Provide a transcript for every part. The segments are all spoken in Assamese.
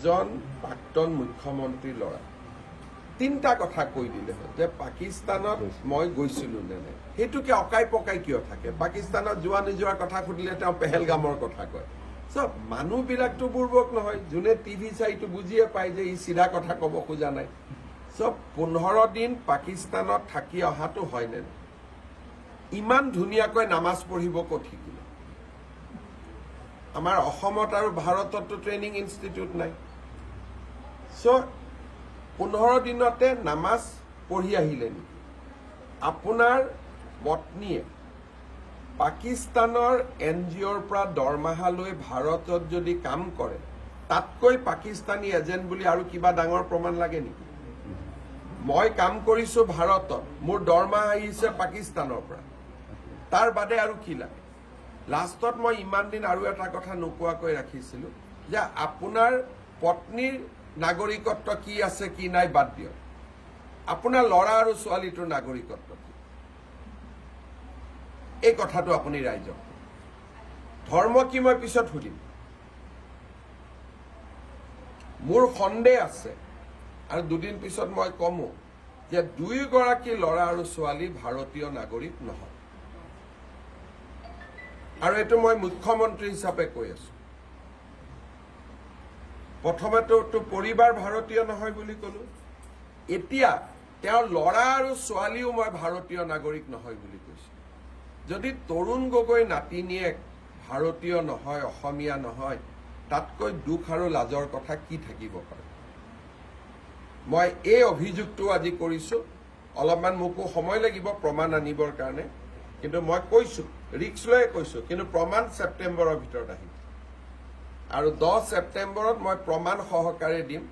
জন প্ৰাক্তন মুখ্যমন্ত্ৰীৰ ল'ৰা তিনিটা কথা কৈ দিলে হয় যে পাকিস্তানত মই গৈছিলোঁ নে নাই সেইটোকে অকাই পকাই কিয় থাকে পাকিস্তানত যোৱা নোযোৱাৰ কথা সুধিলে তেওঁ পেহেলগামৰ কথা কয় চব মানুহবিলাকতো বুৰ্বক নহয় যোনে টিভি চাইটো বুজিয়ে পায় যে ই চিধা কথা ক'ব খোজা নাই চব 15 দিন পাকিস্তানত থাকি অহাটো হয় নে ইমান ধুনীয়াকৈ নামাজ পঢ়িব ক'ত শিকিলে আমাৰ অসমত আৰু ভাৰততো ট্ৰেইনিং ইনষ্টিটিউট নাই সো 15 দিনতে নামাজ পঢ়ি আহিলে নেকি আপোনাৰ পত্নীয়ে পাকিস্তানৰ এনজিঅ'ৰ পৰা দৰমহা লৈ ভাৰতত যদি কাম কৰে তাতকৈ পাকিস্তানী এজেণ্ট বুলি আৰু কিবা ডাঙৰ প্ৰমাণ লাগে নেকি মই কাম কৰিছো ভাৰতত মোৰ দৰমহা আহিছে পাকিস্তানৰ পৰা তাৰ বাদে আৰু কি লাগে লাষ্টত মই ইমান দিন আৰু এটা কথা নোকোৱাকৈ ৰাখিছিলো যে আপোনাৰ পত্নীৰ নাগৰিকত্ব কি আছে কি নাই বাদ দিয়ক আপোনাৰ ল'ৰা আৰু ছোৱালীটোৰ নাগৰিকত্ব কি এই কথাটো আপুনি ৰাইজক ধৰ্ম কি মই পিছত সুধিম মোৰ সন্দেহ আছে আৰু দুদিন পিছত মই কমো যে দুইগৰাকী ল'ৰা আৰু ছোৱালী ভাৰতীয় নাগৰিক নহয় আৰু এটো মই মুখ্যমন্ত্ৰী হিচাপে কৈ আছো প্ৰথমেতো পৰিবাৰ ভাৰতীয় নহয় বুলি কলো এতিয়া তেওঁৰ ল'ৰা আৰু ছোৱালীও মই ভাৰতীয় নাগৰিক নহয় বুলি কৈছো যদি তৰুণ গগৈ নাতিনিয়েক ভাৰতীয় নহয় অসমীয়া নহয় তাতকৈ দুখ আৰু লাজৰ কথা কি থাকিব পাৰে মই এই অভিযোগটো আজি কৰিছো অলপমান মোকো সময় লাগিব প্ৰমাণ আনিবৰ কাৰণে কিন্তু মই কৈছো ৰিক্স লৈ কৈছো কিন্তু প্ৰমাণ সেপ্টেম্বৰৰ ভিতৰত আহিব আৰু 10 সেপ্টেম্বৰত মই প্ৰমাণ সহকাৰে দিম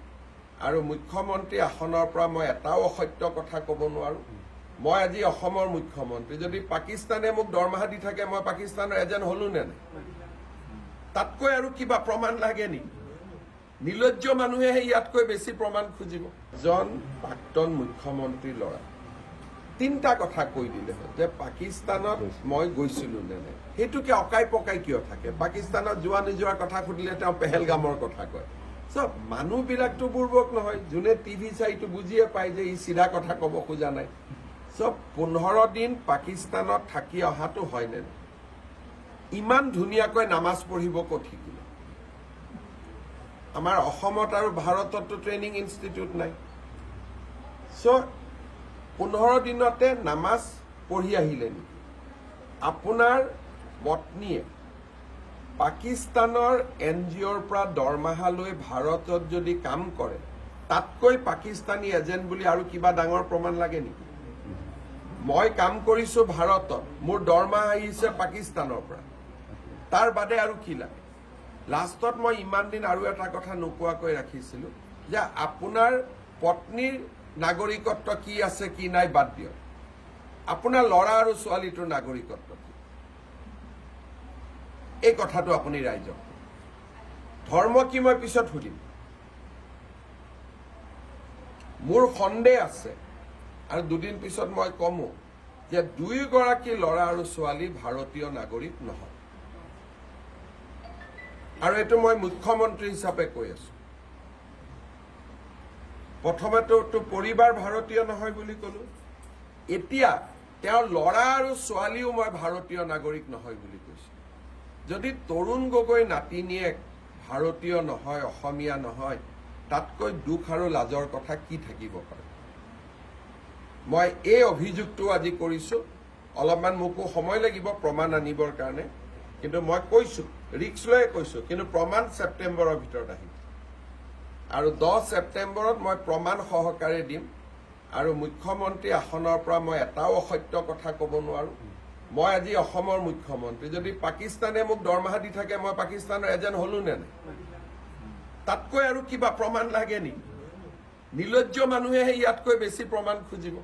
আৰু মুখ্যমন্ত্ৰী আসনৰ পৰা মই এটাও অসত্য কথা ক'ব নোৱাৰো মই আজি অসমৰ মুখ্যমন্ত্ৰী যদি পাকিস্তানে মোক দৰমহা দি থাকে মই পাকিস্তানৰ এজেণ্ট হলো নে তাতকৈ আৰু কিবা প্ৰমাণ লাগে নি নিলজ্জ মানুহে ইয়াতকৈ বেছি প্ৰমাণ খুজিব জন প্ৰাক্তন মুখ্যমন্ত্ৰীৰ ল'ৰা তিনিটা কথা কৈ দিলে হয় যে পাকিস্তানত মই গৈছিলোঁ নে নাই সেইটোকে অকাই পকাই কিয় থাকে পাকিস্তানত যোৱা নোযোৱাৰ কথা সুধিলে তেওঁ পেহেলগামৰ কথা কয় চব মানুহবিলাকতো বুৰ্বক নহয় যোনে টিভি চাইটো বুজিয়ে পায় যে ই চিধা কথা ক'ব খোজা নাই চব 15 দিন পাকিস্তানত থাকি অহাটো হয় নে ইমান ধুনীয়াকৈ নামাজ পঢ়িব ক'ত শিকিলে আমাৰ অসমত আৰু ভাৰততো ট্ৰেইনিং ইনষ্টিটিউট নাই সো 15 দিনতে নামাজ পঢ়ি আহিলে নেকি আপোনাৰ পত্নীয়ে পাকিস্তানৰ এনজিঅ'ৰ পৰা দৰমহা লৈ ভাৰতত যদি কাম কৰে তাতকৈ পাকিস্তানী এজেণ্ট বুলি আৰু কিবা ডাঙৰ প্ৰমাণ লাগে নেকি মই কাম কৰিছো ভাৰতত মোৰ দৰমহা আহিছে পাকিস্তানৰ পৰা তাৰ বাদে আৰু কি লাগে লাষ্টত মই ইমান দিন আৰু এটা কথা নোকোৱাকৈ ৰাখিছিলো যে আপোনাৰ পত্নীৰ নাগৰিকত্ব কি আছে কি নাই বাদ দিয়ক আপোনাৰ ল'ৰা আৰু ছোৱালীটোৰ নাগৰিকত্ব কি এই কথাটো আপুনি ৰাইজক ধৰ্ম কি মই পিছত সুধিম মোৰ সন্দেহ আছে আৰু দুদিন পিছত মই কমো যে দুইগৰাকী ল'ৰা আৰু ছোৱালী ভাৰতীয় নাগৰিক নহয় আৰু এটো মই মুখ্যমন্ত্ৰী হিচাপে কৈ আছো প্ৰথমেতো পৰিবাৰ ভাৰতীয় নহয় বুলি কলো এতিয়া তেওঁৰ ল'ৰা আৰু ছোৱালীও মই ভাৰতীয় নাগৰিক নহয় বুলি কৈছো যদি তৰুণ গগৈ নাতিনিয়েক ভাৰতীয় নহয় অসমীয়া নহয় তাতকৈ দুখ আৰু লাজৰ কথা কি থাকিব পাৰে মই এই অভিযোগটো আজি কৰিছো অলপমান মোকো সময় লাগিব প্ৰমাণ আনিবৰ কাৰণে কিন্তু মই কৈছো ৰিক্স লৈ কৈছো কিন্তু প্ৰমাণ সেপ্টেম্বৰৰ ভিতৰত আহিব আৰু 10 সেপ্টেম্বৰত মই প্ৰমাণ সহকাৰে দিম আৰু মুখ্যমন্ত্ৰী আসনৰ পৰা মই এটাও অসত্য কথা ক'ব নোৱাৰো মই আজি অসমৰ মুখ্যমন্ত্ৰী যদি পাকিস্তানে মোক দৰমহা দি থাকে মই পাকিস্তানৰ এজেণ্ট হলো নে তাতকৈ আৰু কিবা প্ৰমাণ লাগে নি নিলজ্জ মানুহে ইয়াতকৈ বেছি প্ৰমাণ খুজিব